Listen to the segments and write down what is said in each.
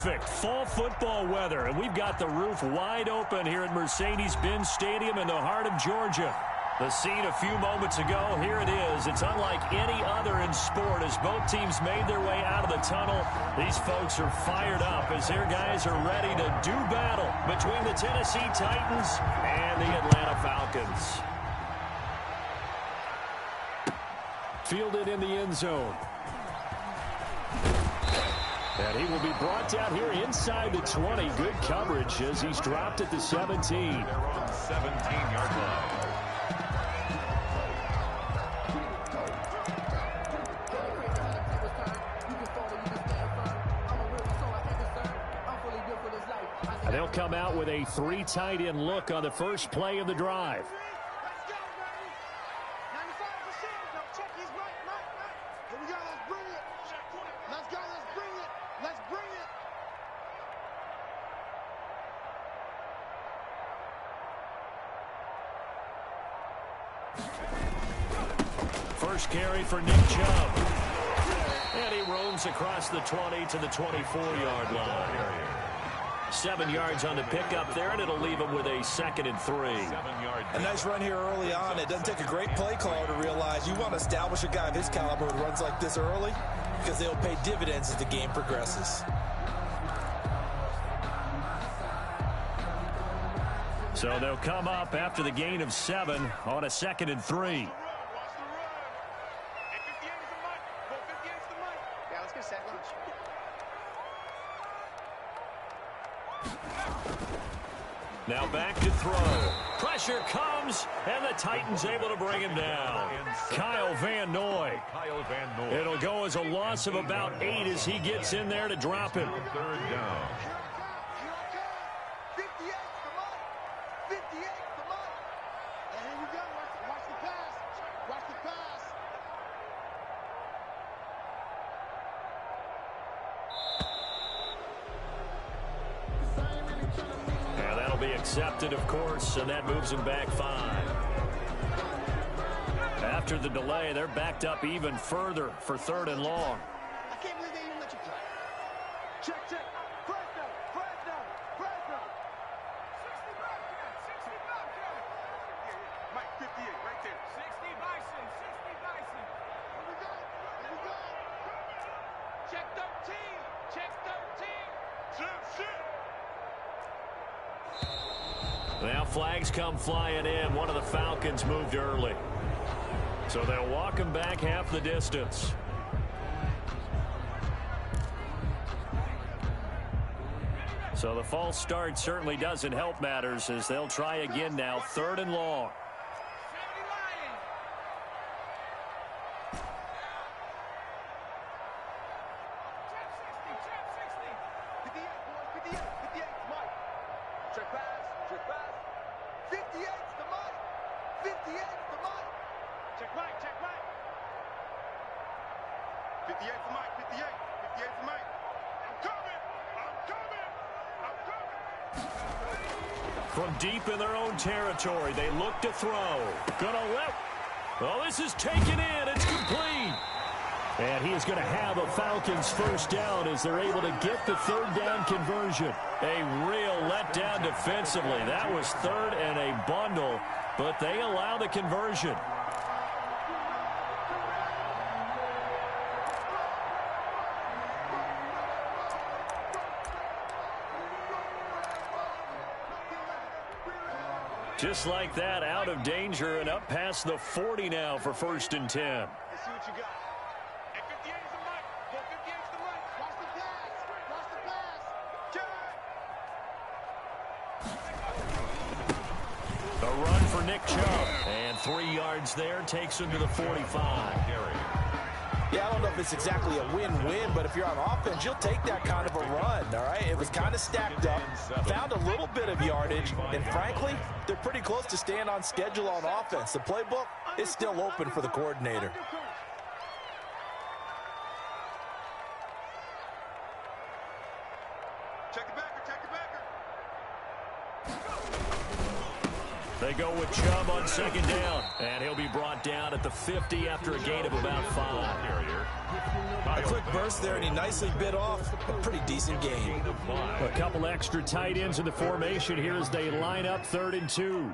Perfect fall football weather, and we've got the roof wide open here at Mercedes-Benz Stadium in the heart of Georgia. The scene a few moments ago, here it is. It's unlike any other in sport as both teams made their way out of the tunnel. These folks are fired up as their guys are ready to do battle between the Tennessee Titans and the Atlanta Falcons. Fielded in the end zone. And he will be brought down here inside the 20. Good coverage as he's dropped at the 17. They're on 17-yard line. And they'll come out with a 3 tight end look on the first play of the drive. First carry for Nick Chubb. And he roams across the 20 to the 24-yard line. 7 yards on the pickup there, and it'll leave him with a 2nd and 3. A nice run here early on. It doesn't take a great play caller to realize you want to establish a guy of his caliber who runs like this early because they'll pay dividends as the game progresses. So they'll come up after the gain of 7 on a 2nd and 3. Now back to throw. Pressure comes, and the Titans able to bring him down. Kyle Van Noy. It'll go as a loss of about 8 as he gets in there to drop him. 3rd down. Accepted, of course, and that moves him back 5. After the delay, they're backed up even further for 3rd and long. I can't believe they even let you play. Check, check. Fresno. 60 Mike, 58, right there. 60 Bison. Here we go. Check 13. Shit. Now flags come flying in. One of the Falcons moved early. So they'll walk him back half the distance. So the false start certainly doesn't help matters as they'll try again now. 3rd and long. From deep in their own territory, they look to throw. Oh, this is taken in. It's complete. And he is going to have a Falcons first down as they're able to get the 3rd down conversion. A real letdown defensively. That was 3rd and a bundle, but they allow the conversion. Just like that, out of danger and up past the 40 now for 1st and 10. Let's see what you got. At 58 is the mic. 58 is the mic. Watch the pass. A run for Nick Chubb. And 3 yards there takes him to the 45. Yeah, I don't know if it's exactly a win-win, but if you're on offense, you'll take that kind of a run, all right? It was kind of stacked up, found a little bit of yardage, and frankly, they're pretty close to staying on schedule on offense. The playbook is still open for the coordinator. Check the backer. They go with Chubb on second down. And he'll be brought down at the 50 after a gain of about 5. A quick burst there, and he nicely bit off a pretty decent gain. A couple extra tight ends in the formation here as they line up 3rd and 2.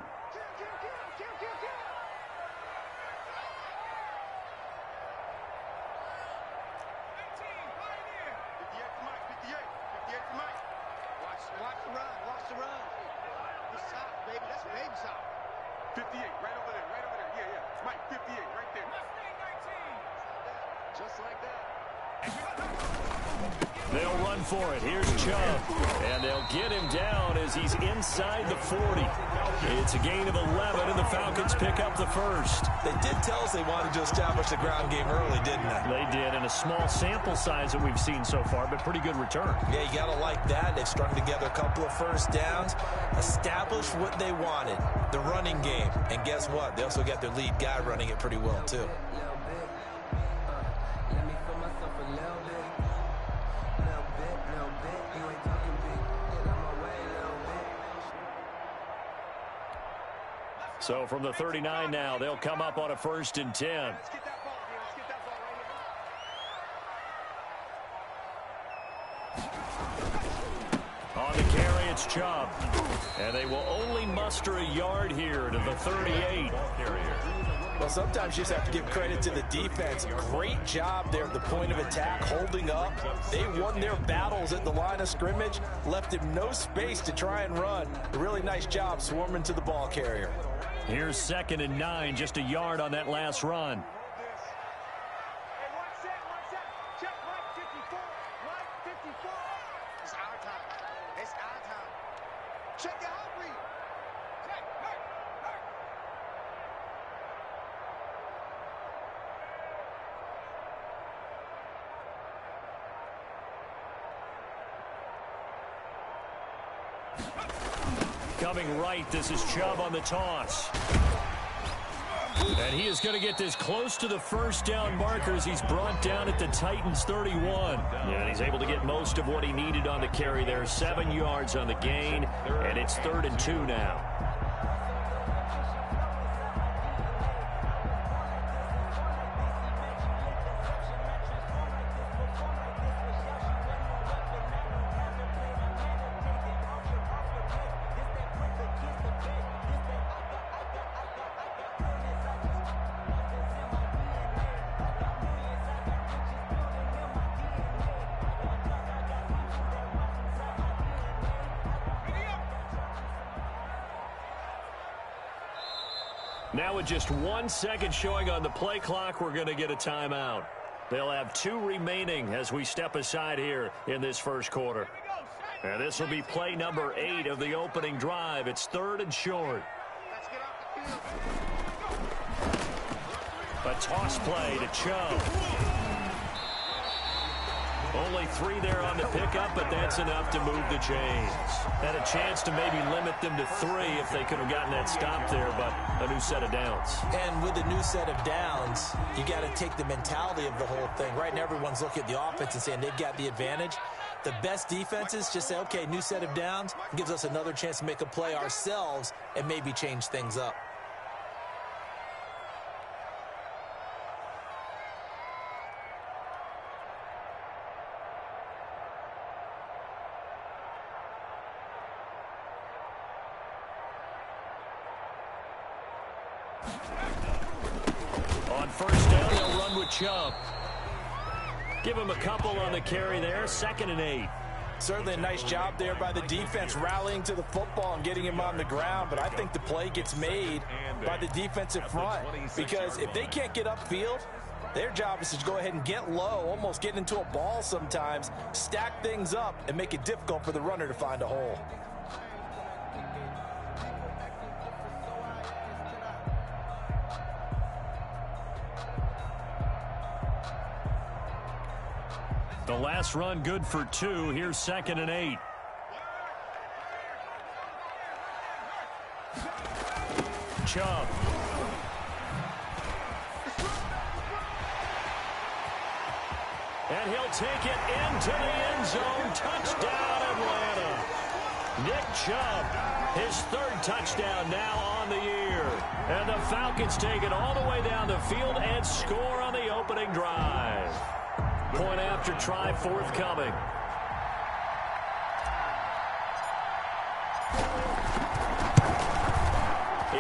They'll run for it. Here's Chubb. And they'll get him down as he's inside the 40. It's a gain of 11, and the Falcons pick up the first. They did tell us they wanted to establish the ground game early, didn't they? They did, in a small sample size that we've seen so far, but pretty good return. Yeah, you got to like that. They've strung together a couple of first downs, established what they wanted, the running game. And guess what? They also got their lead guy running it pretty well, too. So from the 39 now, they'll come up on a 1st and 10. Let's get that ball, man. Let's get that ball right here. On the carry, it's Chubb. And they will only muster a yard here to the 38. Well, sometimes you just have to give credit to the defense. Great job there at the point of attack, holding up. They won their battles at the line of scrimmage, left him no space to try and run. A really nice job swarming to the ball carrier. Here's 2nd and 9, just a yard on that last run. Hey, one set. Check right 54. Right 54. It's our time. It's our time. Check your hot read. Check. Hurt. Coming right, this is Chubb on the toss. And he is going to get this close to the first down markers. He's brought down at the Titans 31. And he's able to get most of what he needed on the carry there. 7 yards on the gain, and it's 3rd and 2 now. Now with just 1 second showing on the play clock, we're going to get a timeout. They'll have 2 remaining as we step aside here in this first quarter. And this will be play number 8 of the opening drive. It's 3rd and short. Let's get off the field. A toss play to Chubb. Only 3 there on the pickup, but that's enough to move the chains. Had a chance to maybe limit them to 3 if they could have gotten that stop there, but a new set of downs. And with a new set of downs, you got to take the mentality of the whole thing. Right now, everyone's looking at the offense and saying they've got the advantage. The best defenses just say, okay, new set of downs, gives us another chance to make a play ourselves and maybe change things up. On first down, they'll run with Chubb. Give him a couple on the carry there. 2nd and 8. Certainly a nice job there by the defense rallying to the football and getting him on the ground, but I think the play gets made by the defensive front because if they can't get upfield, their job is to go ahead and get low, almost get into a ball sometimes, stack things up, and make it difficult for the runner to find a hole. The last run good for 2. Here's 2nd and 8. Chubb. And he'll take it into the end zone. Touchdown, Atlanta. Nick Chubb His third touchdown now on the year. And the Falcons take it all the way down the field and score on the opening drive. Point after try forthcoming.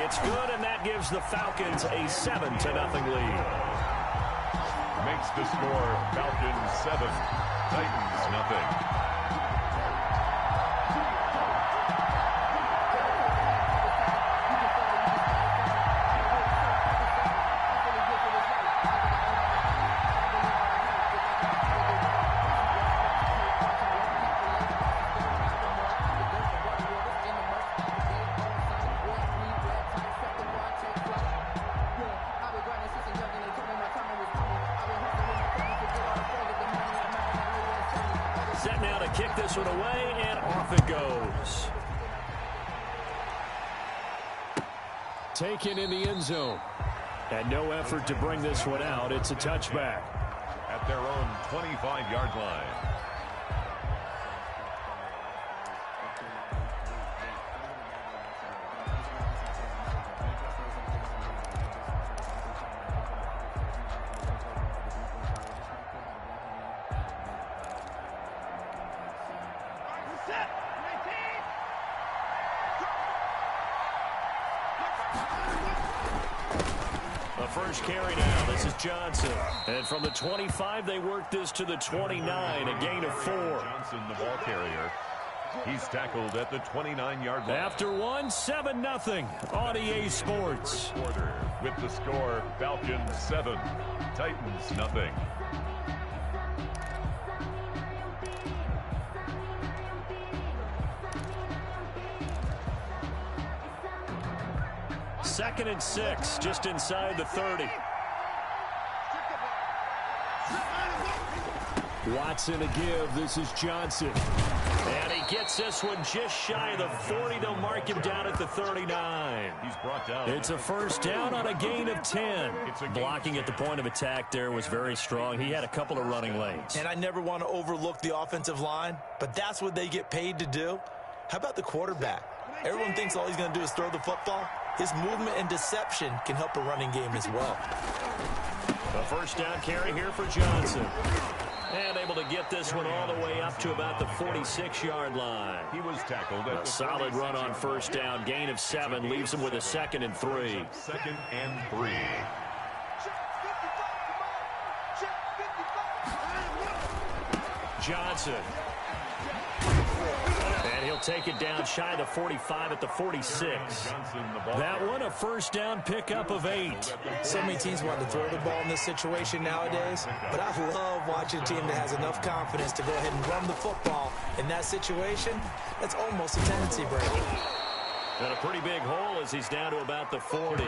It's good, and that gives the Falcons a 7-0 lead. Makes the score Falcons 7, Titans nothing. Set now to kick this one away, and off it goes. Taken in the end zone. And no effort to bring this one out. It's a touchback. At their own 25-yard line. First carry now. This is Johnson. And from the 25, they work this to the 29, a gain of 4. Johnson, the ball carrier. He's tackled at the 29-yard line. After 1-7-0 on EA Sports. Quarter with the score, Falcons 7, Titans nothing. Second and 6, just inside the 30. Watson a give. This is Johnson. And he gets this one just shy of the 40. They'll mark him down at the 39. He's brought down. It's a first down on a gain of 10. Blocking at the point of attack there was very strong. He had a couple of running lanes. And I never want to overlook the offensive line, but that's what they get paid to do. How about the quarterback? Everyone thinks all he's going to do is throw the football. His movement and deception can help a running game as well. A first down carry here for Johnson. And able to get this one all the way up to about the 46-yard line. He was tackled at a solid run on first down. Gain of 7 leaves him with a 2nd and 3. 2nd and 3. Johnson. And he'll take it down shy of the 45 at the 46. That one a first down pickup of 8. So many teams want to throw the ball in this situation nowadays, but I love watching a team that has enough confidence to go ahead and run the football. In that situation, that's almost a tendency breaker. And a pretty big hole as he's down to about the 40.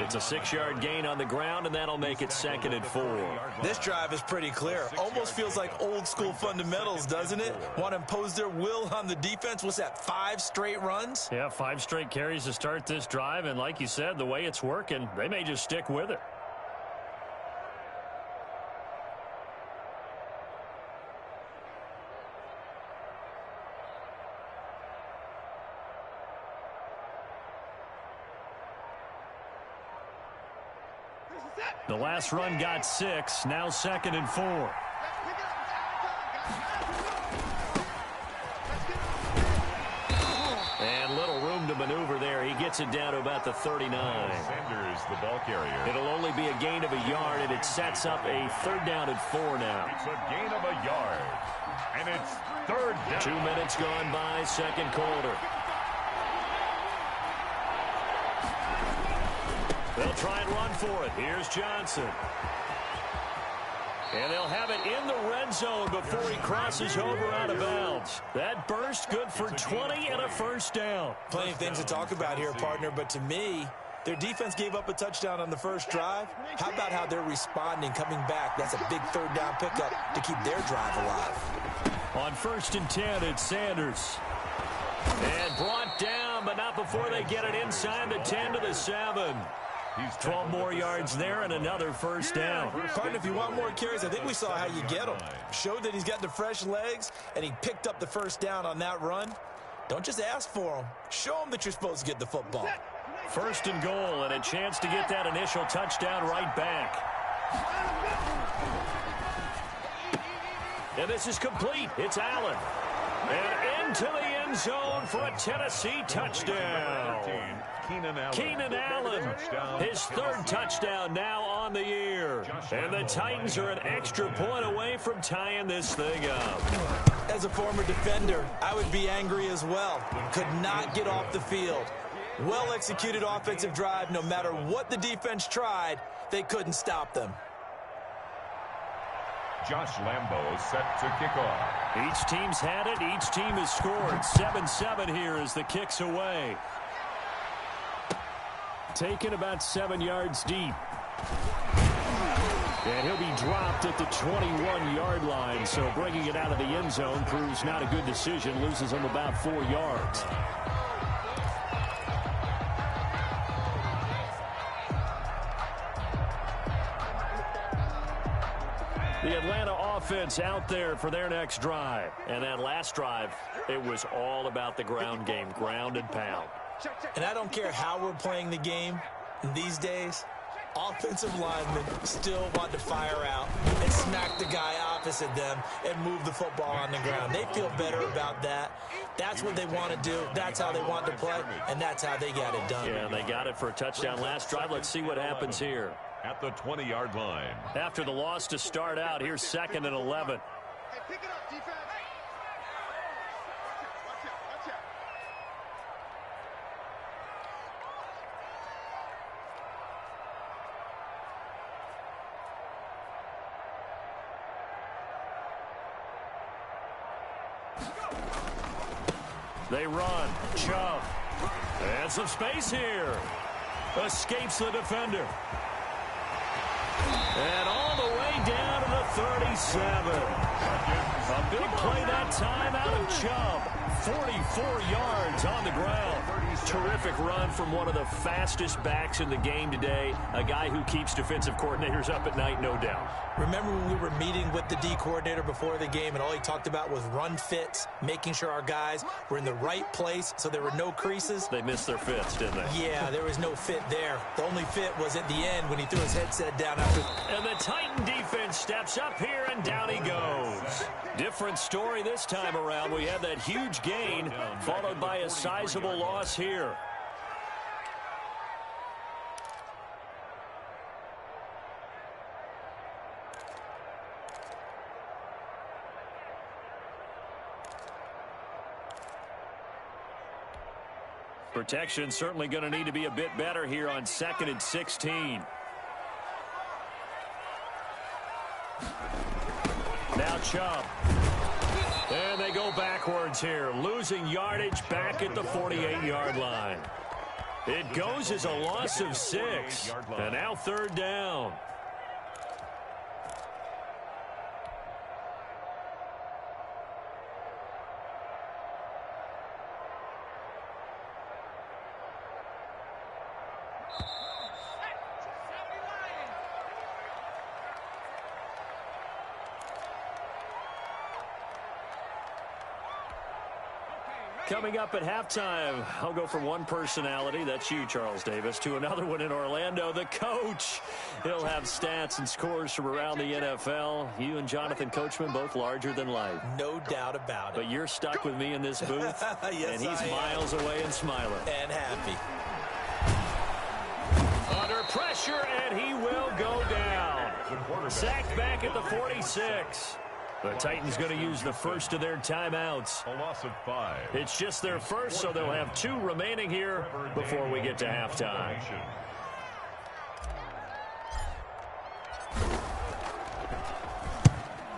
It's a 6-yard gain on the ground, and that'll make it 2nd and 4. This drive is pretty clear. Almost feels like old school fundamentals, doesn't it? Want to impose their will on the defense. What's that, 5 straight runs? Yeah, 5 straight carries to start this drive, and like you said, the way it's working, they may just stick with it. The last run got 6, now 2nd and 4. And little room to maneuver there. He gets it down to about the 39. Sanders, the ball carrier. It'll only be a gain of a yard, and it sets up a 3rd down and 4 now. It's a gain of a yard, and it's 3rd down. 2 minutes gone by, 2nd quarter. They'll try and run for it. Here's Johnson. And they'll have it in the red zone before he crosses over out of bounds. That burst good for 20 and a first down. Plenty of things to talk about here, partner, but to me, their defense gave up a touchdown on the first drive. How about how they're responding, coming back? That's a big 3rd down pickup to keep their drive alive. On 1st and 10, it's Sanders. And brought down, but not before they get it inside the 10 to the 7. 12 more yards there and another first down. Partner, if you want more carries, I think we saw how you get them. Showed that he's got the fresh legs, and he picked up the first down on that run. Don't just ask for them. Show them that you're supposed to get the football. First and goal, and a chance to get that initial touchdown right back. And this is complete. It's Allen. And into the end zone for a Tennessee touchdown. Keenan Allen, his third touchdown now on the year. And the Titans are an extra point away from tying this thing up. As a former defender, I would be angry as well. Could not get off the field. Well-executed offensive drive. No matter what the defense tried, they couldn't stop them. Josh Lambo set to kick off. Each team's had it. Each team has scored. 7-7 here as the kick's away. Taken about 7 yards deep. And he'll be dropped at the 21-yard line. So bringing it out of the end zone proves not a good decision. Loses him about 4 yards. The Atlanta offense out there for their next drive. And that last drive, it was all about the ground game, ground and pound. And I don't care how we're playing the game these days, offensive linemen still want to fire out and smack the guy opposite them and move the football on the ground. They feel better about that. That's what they want to do. That's how they want to play, and that's how they got it done. Yeah, they got it for a touchdown last drive. Let's see what happens here. At the 20-yard line. After the loss to start out, here's 2nd and 11. Hey, pick it up, defense. Watch it. They run. Chubb. And some space here. Escapes the defender. And all the way down to the 37. A big play that time out of Chubb. 44 yards on the ground. Terrific run from one of the fastest backs in the game today. A guy who keeps defensive coordinators up at night, no doubt. Remember when we were meeting with the D coordinator before the game and all he talked about was run fits, making sure our guys were in the right place so there were no creases? They missed their fits, didn't they? Yeah, there was no fit there. The only fit was at the end when he threw his headset down after. And the Titan defense steps up here, and down he goes. Different story this time around. We had that huge gain, followed by a sizable loss here. Protection certainly going to need to be a bit better here on 2nd and 16. Now Chubb. And they go backwards here, losing yardage back at the 48-yard line. It goes as a loss of 6, and now 3rd down. Coming up at halftime, I'll go from one personality, that's you, Charles Davis, to another one in Orlando, the coach. He'll have stats and scores from around the NFL. You and Jonathan Coachman, both larger than life. No doubt about it. But you're stuck with me in this booth, yes, and he's miles away and smiling. And happy. Under pressure, and he will go down. Sacked back at the 46. The Titans going to use the first of their timeouts. A loss of 5. It's just their first, so they'll have 2 remaining here before we get to halftime.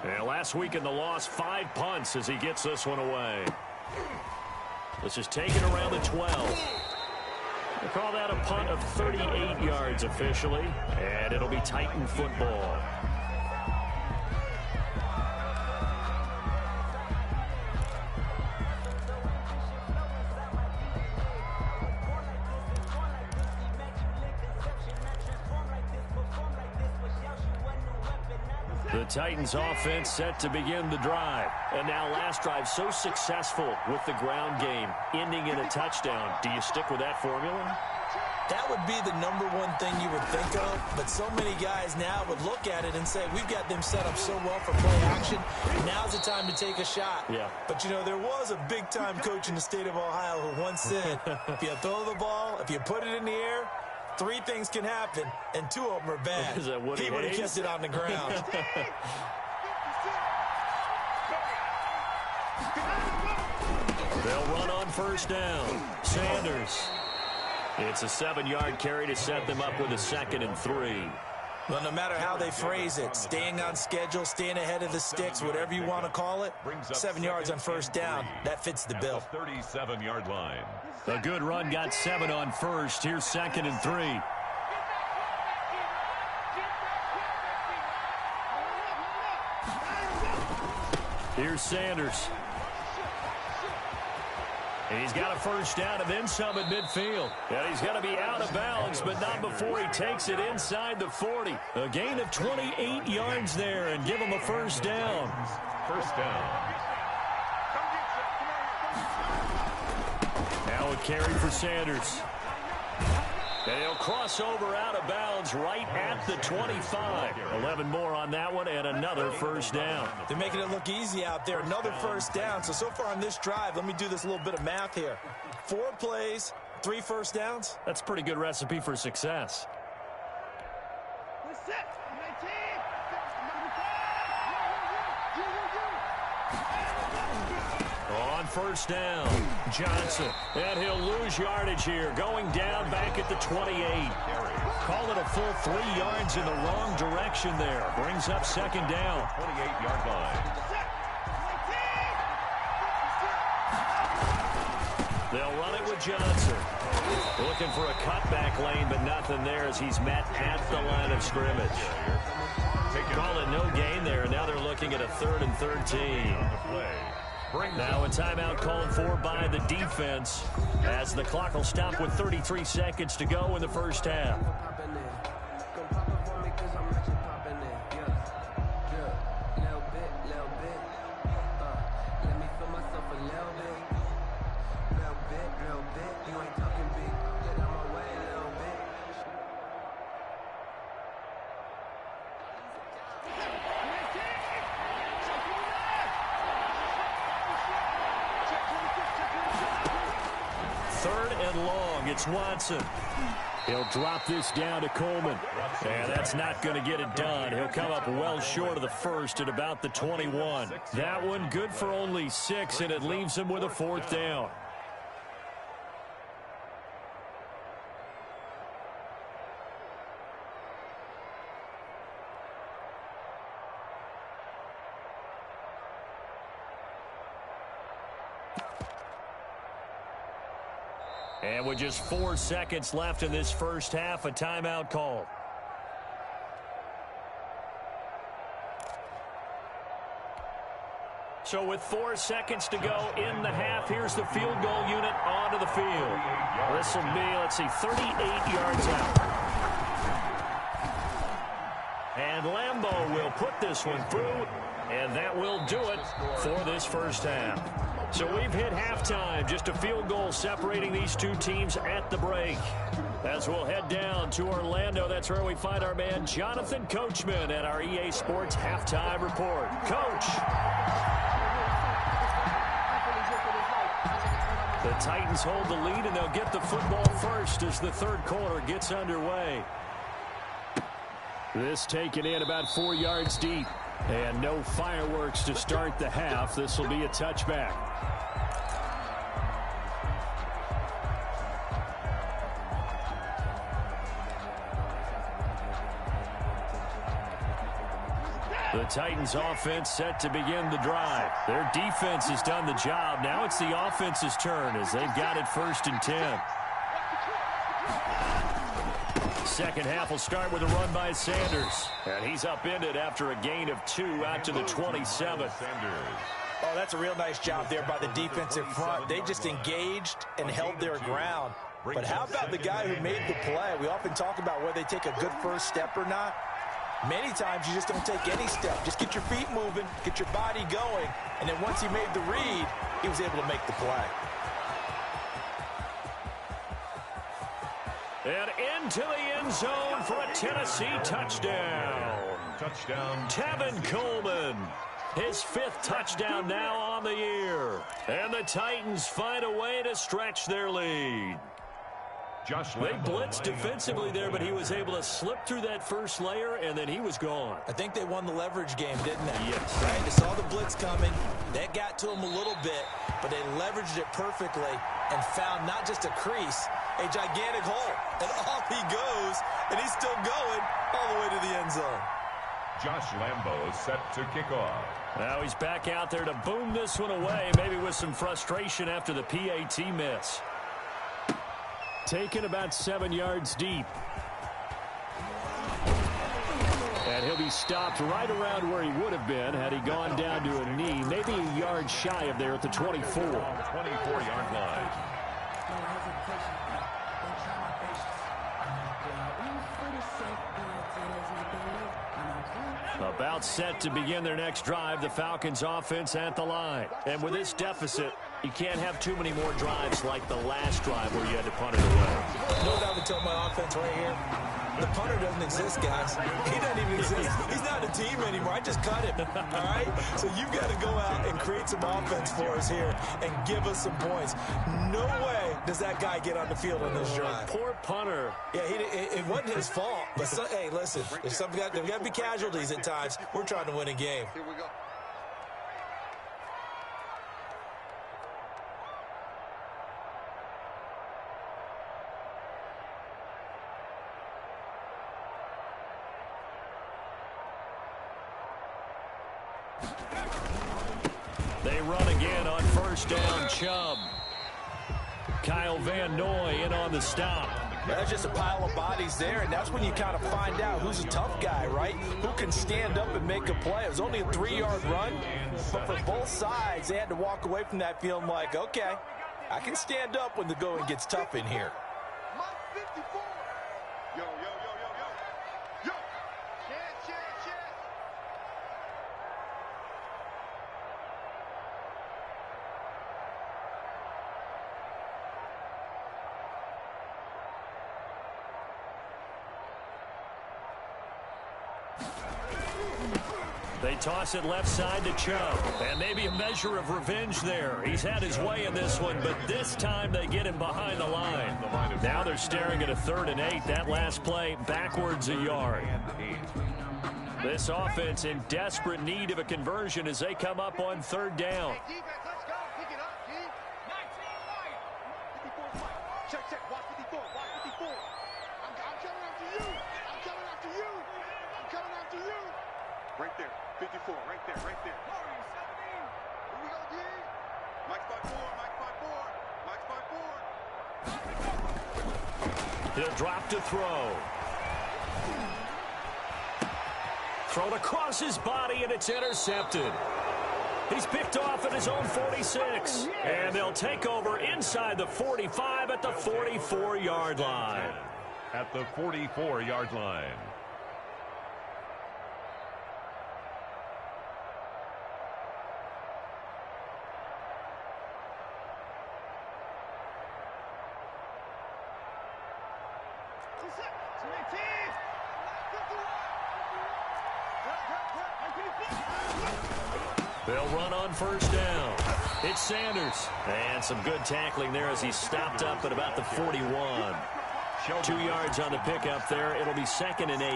Yeah, last week in the loss, 5 punts as he gets this one away. This is taken around the 12. We'll call that a punt of 38 yards officially, and it'll be Titan football. The Titans offense set to begin the drive. And now last drive so successful with the ground game, ending in a touchdown. Do you stick with that formula? That would be the #1 thing you would think of, but so many guys now would look at it and say, we've got them set up so well for play action, now's the time to take a shot. Yeah. But, you know, there was a big-time coach in the state of Ohio who once said, if you throw the ball, if you put it in the air, 3 things can happen, and 2 of them are bad. Is that what he would have kept it on the ground. They'll run on first down. Sanders. It's a 7-yard carry to set them up with a 2nd and 3. Well, no matter how they phrase it, staying on schedule, staying ahead of the sticks, whatever you want to call it, 7 yards on first down, that fits the bill. 37-yard line. A good run got 7 on first. Here's 2nd and 3. Here's Sanders. And he's got a first down and then some at midfield. And he's going to be out of bounds, but not before he takes it inside the 40. A gain of 28 yards there and give him a first down. First down. Now a carry for Sanders. And he'll cross over out of bounds right at the 25. 11 more on that one and another first down. They're making it look easy out there. Another first down. So far on this drive, let me do this little bit of math here. 4 plays, 3 first downs. That's a pretty good recipe for success. On first down, Johnson. And he'll lose yardage here, going down back at the 28. Call it a full 3 yards in the wrong direction there. Brings up 2nd down. 28-yard line. They'll run it with Johnson. Looking for a cutback lane, but nothing there as he's met at the line of scrimmage. Call it no gain there, and now they're looking at a 3rd and 13. Now a timeout called for by the defense as the clock will stop with 33 seconds to go in the first half. It's Watson. He'll drop this down to Coleman. And that's not going to get it done. He'll come up well short of the first at about the 21. That one good for only 6, and it leaves him with a 4th down. And with just 4 seconds left in this first half, a timeout call. So with 4 seconds to go in the half, here's the field goal unit onto the field. This will be, let's see, 38 yards out. And Lambeau will put this one through, and that will do it for this first half. So we've hit halftime, just a field goal separating these two teams at the break. As we'll head down to Orlando, that's where we find our man Jonathan Coachman at our EA Sports Halftime Report. Coach! The Titans hold the lead, and they'll get the football first as the 3rd quarter gets underway. This taken in about 4 yards deep. And no fireworks to start the half. This will be a touchback. The Titans offense set to begin the drive. Their defense has done the job. Now it's the offense's turn as they've got it 1st and 10. Second half will start with a run by Sanders. And he's upended after a gain of 2 out to the 27. Oh, that's a real nice job there by the defensive front. They just engaged and held their ground. But how about the guy who made the play? We often talk about whether they take a good first step or not. Many times you just don't take any step. Just get your feet moving, get your body going, and then once he made the read, he was able to make the play. And into the end zone for a Tennessee touchdown. Touchdown, Tevin Coleman. His 5th touchdown now on the year. And the Titans find a way to stretch their lead. They blitzed defensively there, but he was able to slip through that first layer, and then he was gone. I think they won the leverage game, didn't they? Yes. Right? They saw the blitz coming. That got to him a little bit, but they leveraged it perfectly and found not just a crease, a gigantic hole. And off he goes, and he's still going all the way to the end zone. Josh Lambo is set to kick off. Now he's back out there to boom this one away, maybe with some frustration after the PAT miss. Taken about 7 yards deep. And he'll be stopped right around where he would have been had he gone down to a knee, maybe a yard shy of there at the 24. 24-yard line. About set to begin their next drive, the Falcons offense at the line. And with this deficit, you can't have too many more drives like the last drive where you had to punt it away. You know what I would tell my offense right here? The punter doesn't exist, guys. He doesn't even exist. He's not a team anymore. I just cut him, all right? So you've got to go out and create some offense for us here and give us some points. No way does that guy get on the field on this drive. Poor punter. Yeah, it wasn't his fault. But, hey, listen, there's got to be casualties at times. We're trying to win a game. Here we go. They run again on first down. Chubb. Kyle Van Noy in on the stop. That's just a pile of bodies there, and that's when you kind of find out who's a tough guy, right? Who can stand up and make a play. It was only a 3-yard run, but for both sides, they had to walk away from that feeling like, okay, I can stand up when the going gets tough in here. Mike 54. Yo, yo, yo, yo, yo. Yo. Chance, chance, chance. They toss it left side to Chubb. And maybe a measure of revenge there. He's had his way in this one, but this time they get him behind the line. Now they're staring at a 3rd and 8. That last play backwards a yard. This offense in desperate need of a conversion as they come up on 3rd down. Hey, defense, let's go. Pick it up, D. 19 Mike. 54 Mike. Check, check. Watch 54. Watch 54. I'm coming after you. I'm coming after you. I'm coming after you. Right there. 54. Right there. Right there. Here we go, D. Mike's by 4. Mike's by 4. Mike's by 4. He'll drop to throw. Thrown across his body, and it's intercepted. He's picked off at his own 46. And they'll take over inside the 45 at the 44-yard line. At the 44-yard line. They'll run on first down. It's Sanders. And some good tackling there as he stopped up at about the 41. 2 yards on the pickup there. It'll be 2nd and 8.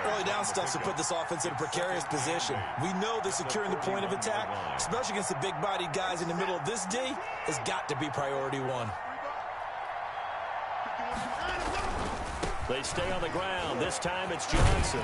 Early down stuff to put this offense in a precarious position. We know that securing the point of attack, especially against the big-bodied guys in the middle of this D, has got to be priority one. They stay on the ground. This time it's Johnson.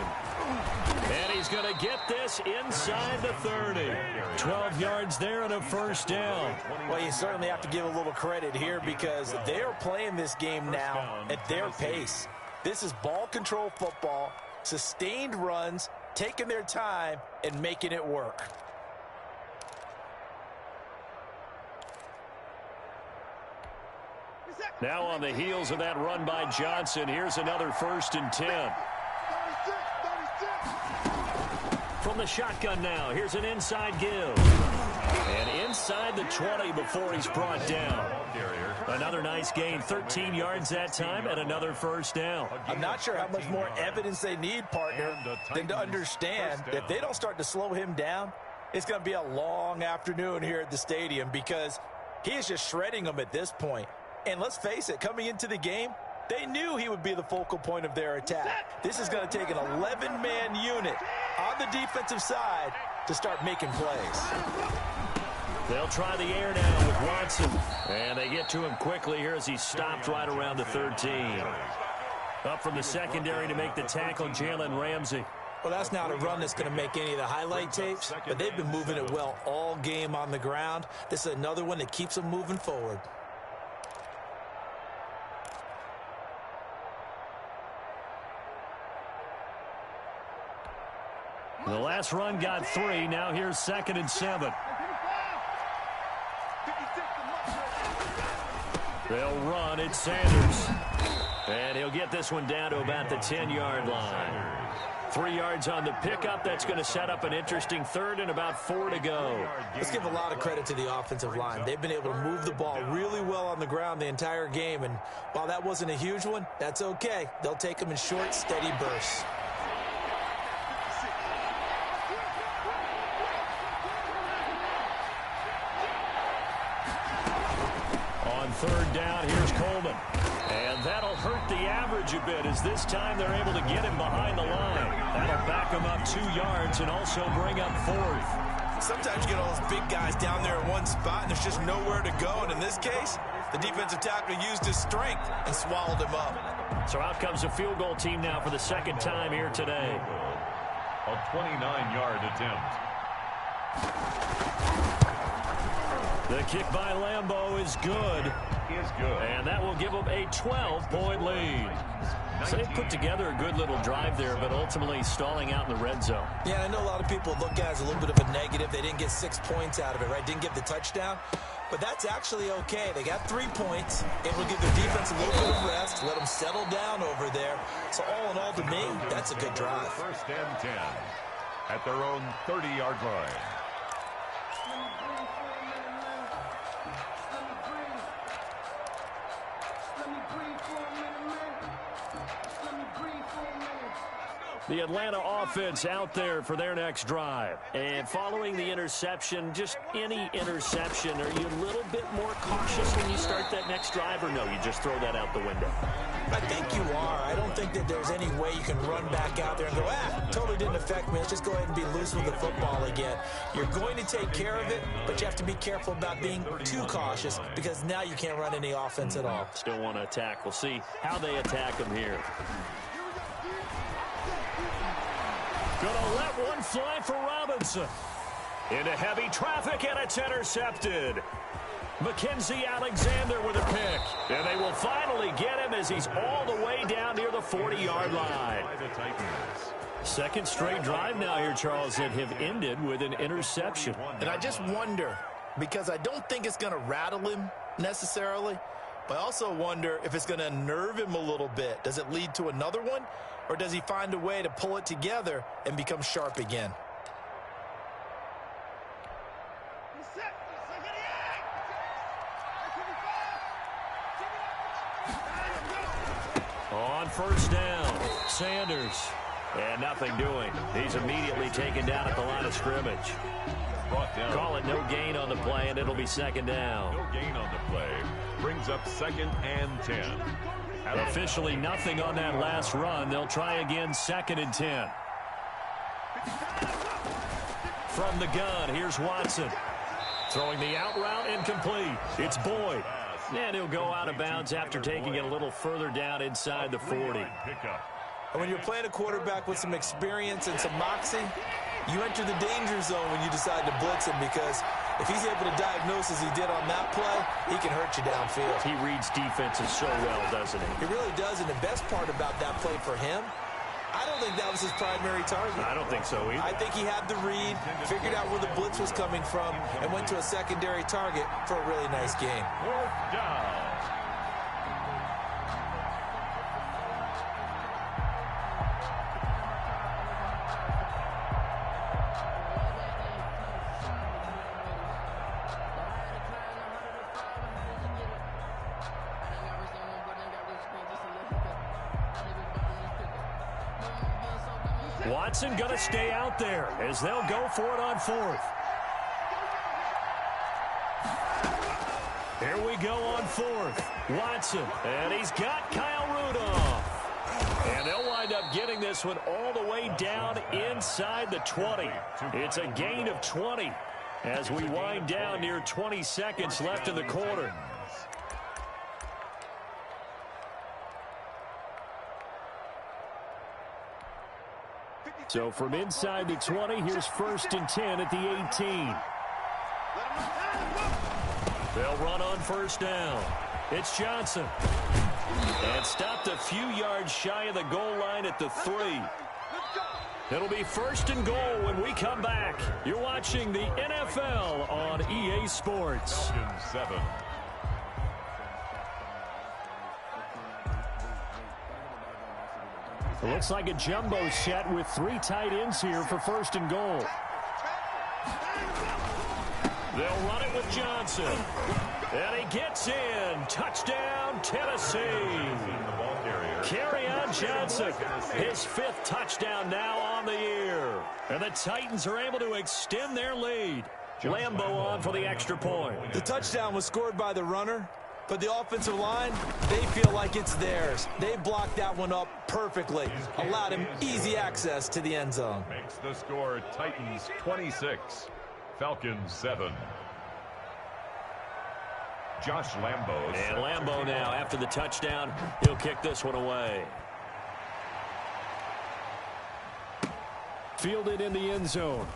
And he's going to get this inside the 30. 12 yards there and a first down. Well, you certainly have to give a little credit here because they're playing this game now at their pace. This is ball control football, sustained runs, taking their time, and making it work. Now on the heels of that run by Johnson, here's another 1st and 10. 36, 36. the shotgun now. Here's an inside give. And inside the 20 before he's brought down. Another nice gain, 13 yards that time, and another first down. I'm not sure how much more evidence they need, partner, than to understand that if they don't start to slow him down, it's going to be a long afternoon here at the stadium because he is just shredding them at this point. And let's face it, coming into the game, they knew he would be the focal point of their attack. This is going to take an 11-man unit on the defensive side to start making plays. They'll try the air now with Watson. And they get to him quickly here as he stopped right around the 13. Up from the secondary to make the tackle, Jalen Ramsey. Well, that's not a run that's going to make any of the highlight tapes, but they've been moving it well all game on the ground. This is another one that keeps them moving forward. The last run got 3. Now here's 2nd and 7. They'll run. It's Sanders. And he'll get this one down to about the 10-yard line. 3 yards on the pickup. That's going to set up an interesting third and about 4 to go. Let's give a lot of credit to the offensive line. They've been able to move the ball really well on the ground the entire game. And while that wasn't a huge one, that's okay. They'll take them in short, steady bursts. Third down, here's Coleman. And that'll hurt the average a bit as this time they're able to get him behind the line. That'll back him up 2 yards and also bring up 4th. Sometimes you get all those big guys down there in one spot and there's just nowhere to go. And in this case, the defensive tackle used his strength and swallowed him up. So out comes a field goal team now for the second time here today. A 29-yard attempt. The kick by Lambeau is good. And that will give them a 12-point lead. So they put together a good little drive there, but ultimately stalling out in the red zone. Yeah, I know a lot of people look at it as a little bit of a negative. They didn't get 6 points out of it, right? Didn't get the touchdown. But that's actually okay. They got 3 points. It will give their defense a little bit of rest, let them settle down over there. So all in all, to me, that's a good drive. First and 10 at their own 30-yard line. The Atlanta offense out there for their next drive. And following the interception, just any interception, are you a little bit more cautious when you start that next drive, or no, you just throw that out the window? I think you are. I don't think that there's any way you can run back out there and go, totally didn't affect me. Let's just go ahead and be loose with the football again. You're going to take care of it, but you have to be careful about being too cautious because now you can't run any offense at all. Still want to attack. We'll see how they attack them here. Gonna let one fly for Robinson. Into heavy traffic, and it's intercepted. Mackenzie Alexander with a pick. And they will finally get him as he's all the way down near the 40-yard line. Second straight drive now here, Charles, that have ended with an interception. And I just wonder, because I don't think it's going to rattle him necessarily, but I also wonder if it's going to unnerve him a little bit. Does it lead to another one? Or does he find a way to pull it together and become sharp again? On first down, Sanders. And nothing doing. He's immediately taken down at the line of scrimmage. Call it no gain on the play, and it'll be second down. No gain on the play. Brings up 2nd and 10. Officially nothing on that last run. They'll try again, 2nd and 10. From the gun, here's Watson. Throwing the out route, incomplete. It's Boyd. And he'll go out of bounds after taking it a little further down inside the 40. And when you're playing a quarterback with some experience and some moxie, you enter the danger zone when you decide to blitz him, because if he's able to diagnose as he did on that play, he can hurt you downfield. He reads defenses so well, doesn't he? He really does, and the best part about that play for him, I don't think that was his primary target. I don't think so either. I think he had the read, figured out where the blitz was coming from, and went to a secondary target for a really nice game. Fourth down. Watson going to stay out there as they'll go for it on 4th. Here we go on 4th. Watson, and he's got Kyle Rudolph. And they'll wind up getting this one all the way down inside the 20. It's a gain of 20 as we wind down near 20 seconds left in the quarter. So from inside the 20, here's 1st and 10 at the 18. They'll run on 1st down. It's Johnson. And stopped a few yards shy of the goal line at the 3. It'll be 1st and goal when we come back. You're watching the NFL on EA Sports. 7. It looks like a jumbo set with 3 tight ends here for 1st and goal. They'll run it with Johnson. And he gets in. Touchdown, Tennessee. Kerryon Johnson, his 5th touchdown now on the year. And the Titans are able to extend their lead. Lambeau on for the extra point. The touchdown was scored by the runner, but the offensive line, they feel like it's theirs. They blocked that one up perfectly, allowed him easy access to the end zone. Makes the score Titans 26, Falcons 7. Josh Lambeau. And Lambeau now, after the touchdown, he'll kick this one away. Fielded in the end zone.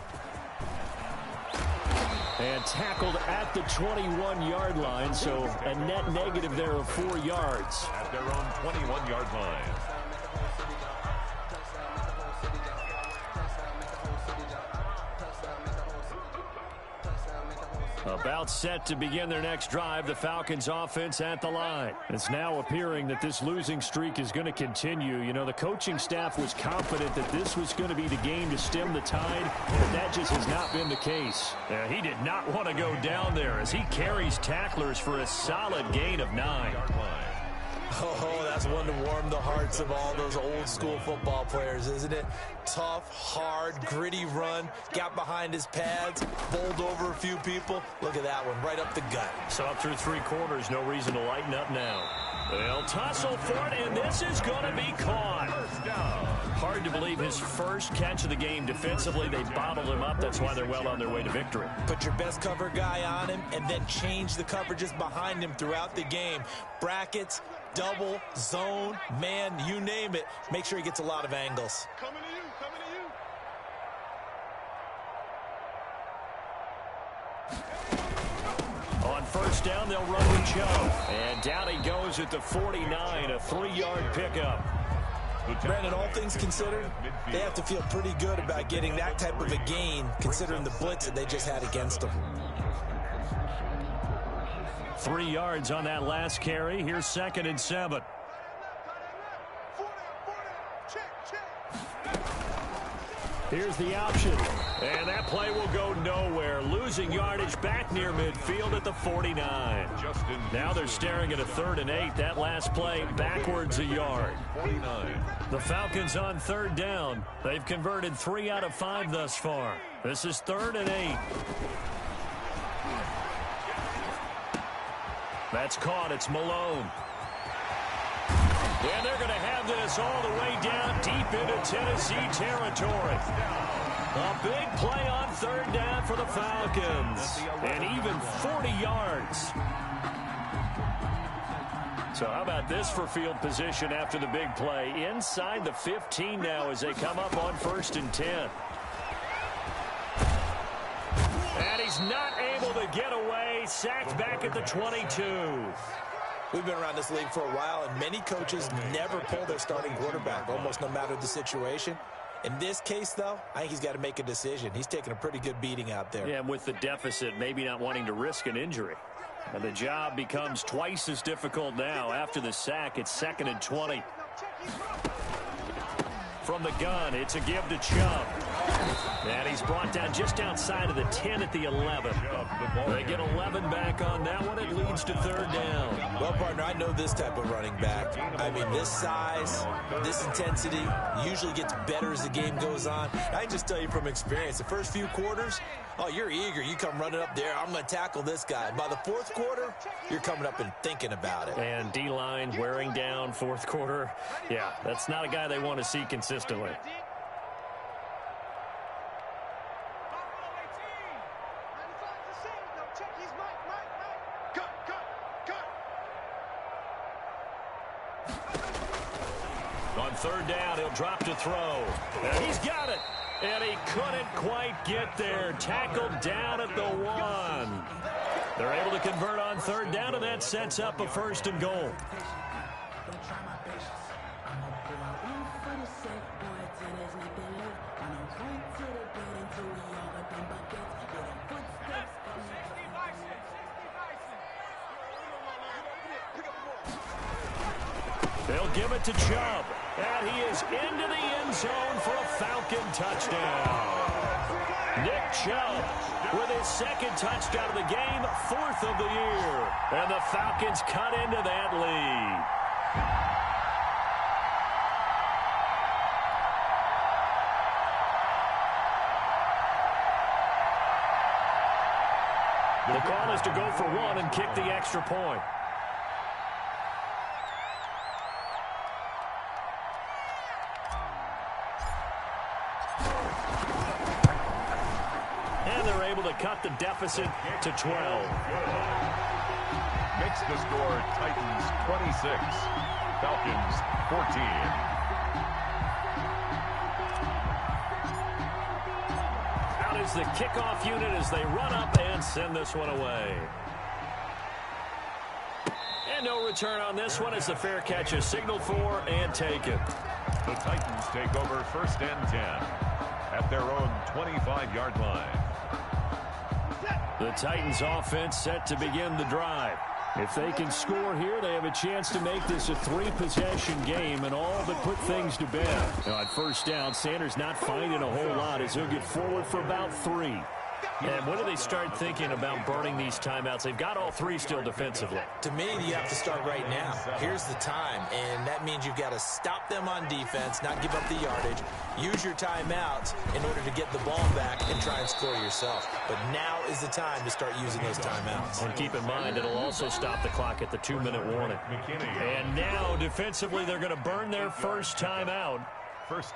And tackled at the 21-yard line, so a net negative there of 4 yards. At their own 21-yard line. About set to begin their next drive, the Falcons offense at the line. It's now appearing that this losing streak is going to continue. You know, the coaching staff was confident that this was going to be the game to stem the tide, but that just has not been the case. He did not want to go down there as he carries tacklers for a solid gain of 9. Oh, that's one to warm the hearts of all those old school football players, isn't it? Tough, hard, gritty run, got behind his pads, bowled over a few people. Look at that one, right up the gut. So up through 3 quarters, no reason to lighten up now. They'll tussle for it, and this is going to be caught. Hard to believe his first catch of the game defensively. They bottled him up. That's why they're well on their way to victory. Put your best cover guy on him and then change the coverages behind him throughout the game. Brackets, double, zone, man, you name it. Make sure he gets a lot of angles. Coming to you, coming to you. On 1st down, they'll run with Joe. And down he goes at the 49, a 3-yard pickup. Brandon, all things considered, they have to feel pretty good about getting that type of a gain, considering the blitz that they just had against them. 3 yards on that last carry. Here's 2nd and 7. Here's the option. And that play will go nowhere. Losing yardage back near midfield at the 49. Now they're staring at a 3rd and 8. That last play backwards a yard. 49. The Falcons on 3rd down. They've converted 3 out of 5 thus far. This is 3rd and 8. That's caught. It's Malone. And they're going to have this all the way down deep into Tennessee territory. A big play on 3rd down for the Falcons. And even 40 yards. So how about this for field position after the big play? Inside the 15 now as they come up on 1st and 10. And he's not able to get away. Sacked back at the 22. We've been around this league for a while, and many coaches never pull their starting quarterback, almost no matter the situation. In this case, though, I think he's got to make a decision. He's taking a pretty good beating out there. Yeah, and with the deficit, maybe not wanting to risk an injury. And the job becomes twice as difficult now. After the sack, it's 2nd and 20. From the gun, it's a give to Chubb. And he's brought down just outside of the 10 at the 11. They get 11 back on that one. It leads to third down. Well, partner, I know this type of running back. I mean, this size, this intensity usually gets better as the game goes on. I can just tell you from experience, the first few quarters, oh, you're eager. You come running up there, I'm going to tackle this guy. By the fourth quarter, you're coming up and thinking about it. And D-line wearing down fourth quarter. Yeah, that's not a guy they want to see consistently. On third down, he'll drop to throw. And he's got it. And he couldn't quite get there. Tackled down at the 1. They're able to convert on third down, and that sets up a first and goal. They'll give it to Chubb. And he is into the end zone for a Falcon touchdown. Nick Chubb with his second touchdown of the game, 4th of the year. And the Falcons cut into that lead. The call is to go for 1 and kick the extra point. To cut the deficit to 12. Makes the score Titans 26, Falcons 14. Out is the kickoff unit as they run up and send this one away. And no return on this one as the fair catch is signaled for and taken. The Titans take over 1st and 10 at their own 25-yard line. The Titans offense set to begin the drive. If they can score here, they have a chance to make this a 3-possession game and all but put things to bed. Now, on first down, Sanders not finding a whole lot as he'll get forward for about 3. And when do they start thinking about burning these timeouts? They've got all 3 still defensively. To me, you have to start right now. Here's the time, and that means you've got to stop them on defense, not give up the yardage, use your timeouts in order to get the ball back and try and score yourself. But now is the time to start using those timeouts. And keep in mind, it'll also stop the clock at the 2-minute warning. And now, defensively, they're going to burn their first timeout.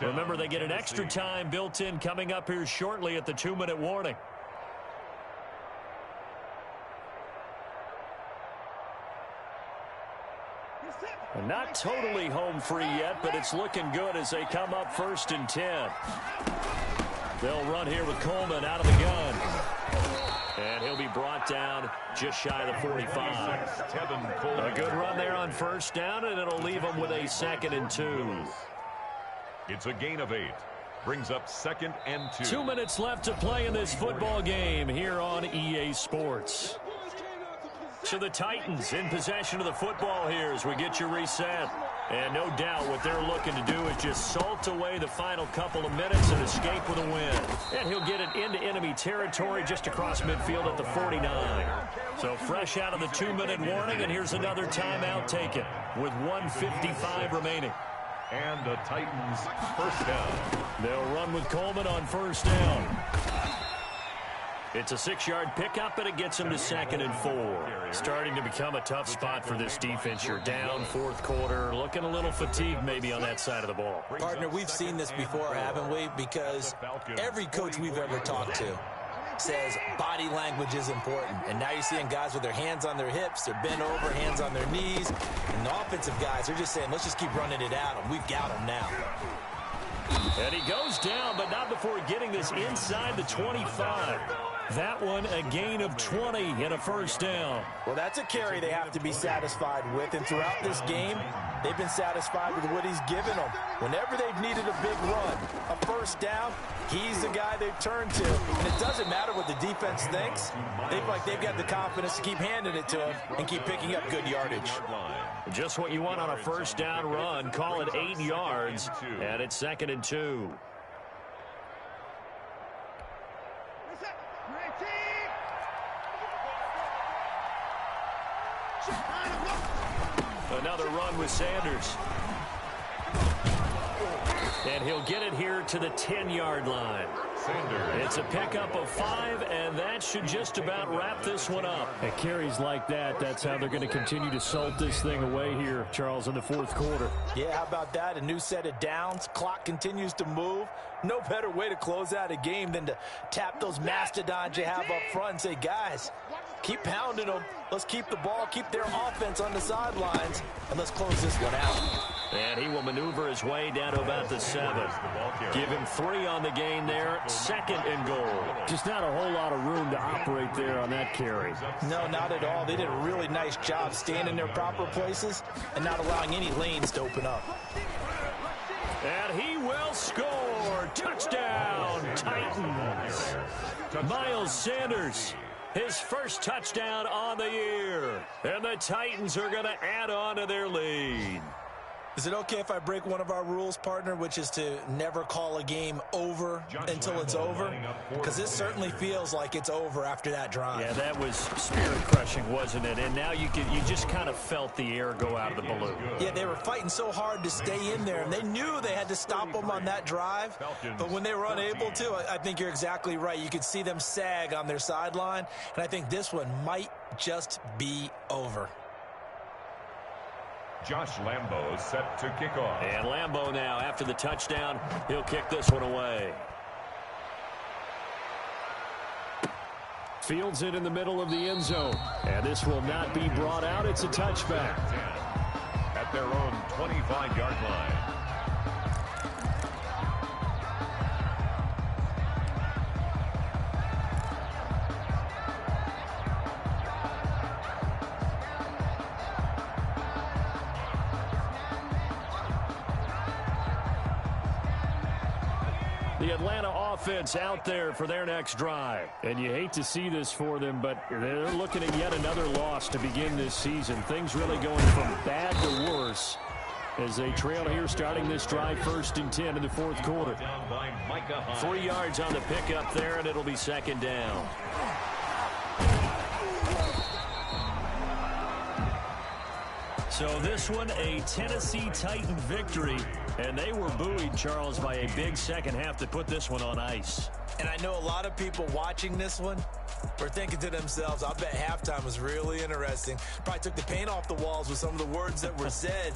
Remember, they get an extra time built in coming up here shortly at the 2-minute warning. Not totally home free yet, but it's looking good as they come up 1st and 10. They'll run here with Coleman out of the gun. And he'll be brought down just shy of the 45. A good run there on first down, and it'll leave them with a 2nd and 2. It's a gain of 8. Brings up 2nd and 2. 2 minutes left to play in this football game here on EA Sports. So the Titans in possession of the football here as we get you reset. And no doubt what they're looking to do is just salt away the final couple of minutes and escape with a win. And he'll get it into enemy territory just across midfield at the 49. So fresh out of the 2-minute warning, and here's another timeout taken with 1:55 remaining. And the Titans first down. They'll run with Coleman on first down. It's a 6-yard pickup, and it gets them to 2nd and 4. Starting to become a tough spot for this defense. You're down 4th quarter, looking a little fatigued maybe on that side of the ball. Partner, we've seen this before, haven't we? Because every coach we've ever talked to says body language is important. And now you're seeing guys with their hands on their hips, they're bent over, hands on their knees. And the offensive guys are just saying, let's just keep running it at them. We've got them now. And he goes down, but not before getting this inside the 25. That one a gain of 20 and a first down. Well, that's a carry they have to be satisfied with. And throughout this game, they've been satisfied with what he's given them. Whenever they've needed a big run, a first down, he's the guy they've turned to. And it doesn't matter what the defense thinks. They've got the confidence to keep handing it to him and keep picking up good yardage. Just what you want on a first down run. Call it 8 yards, and it's 2nd and 2. Another run with Sanders. And he'll get it here to the 10-yard line. It's a pickup of 5, and that should just about wrap this one up. At carries like that, that's how they're going to continue to salt this thing away here, Charles, in the fourth quarter. Yeah, how about that? A new set of downs. Clock continues to move. No better way to close out a game than to tap those mastodons you have up front and say, guys, keep pounding them. Let's keep the ball, keep their offense on the sidelines, and let's close this one out. And he will maneuver his way down to about the 7. Give him 3 on the gain there. 2nd and goal. Just not a whole lot of room to operate there on that carry. No, not at all. They did a really nice job staying in their proper places and not allowing any lanes to open up. And he will score. Touchdown, Titans. Miles Sanders, his first touchdown on the year. And the Titans are going to add on to their lead. Is it okay if I break one of our rules, partner, which is to never call a game over until it's over? Because this certainly feels like it's over after that drive. Yeah, that was spirit-crushing, wasn't it? And now you just kind of felt the air go out of the balloon. Yeah, they were fighting so hard to stay in there, and they knew they had to stop them on that drive. But when they were unable to, I think you're exactly right. You could see them sag on their sideline, and I think this one might just be over. Josh Lambo is set to kick off. And Lambo now, after the touchdown, he'll kick this one away. Fields it in the middle of the end zone. And this will not be brought out. It's a touchback. At their own 25-yard line. The Atlanta offense out there for their next drive. And you hate to see this for them, but they're looking at yet another loss to begin this season. Things really going from bad to worse as they trail here starting this drive 1st and 10 in the fourth quarter. 3 yards on the pickup there, and it'll be 2nd down. So this one, a Tennessee Titan victory. And they were buoyed, Charles, by a big second half to put this one on ice. And I know a lot of people watching this one were thinking to themselves, I bet halftime was really interesting. Probably took the paint off the walls with some of the words that were said.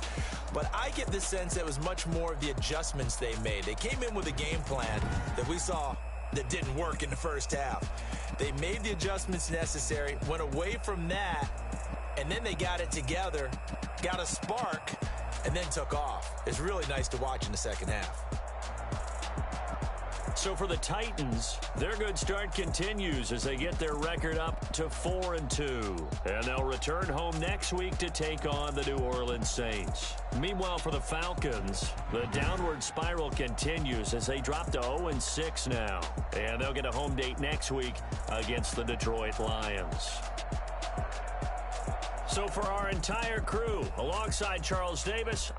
But I get the sense that it was much more of the adjustments they made. They came in with a game plan that we saw that didn't work in the first half. They made the adjustments necessary, went away from that, and then they got it together, got a spark, and then took off. It's really nice to watch in the second half. So for the Titans, their good start continues as they get their record up to 4-2. And they'll return home next week to take on the New Orleans Saints. Meanwhile, for the Falcons, the downward spiral continues as they drop to 0-6 now. And they'll get a home date next week against the Detroit Lions. So for our entire crew, alongside Charles Davis,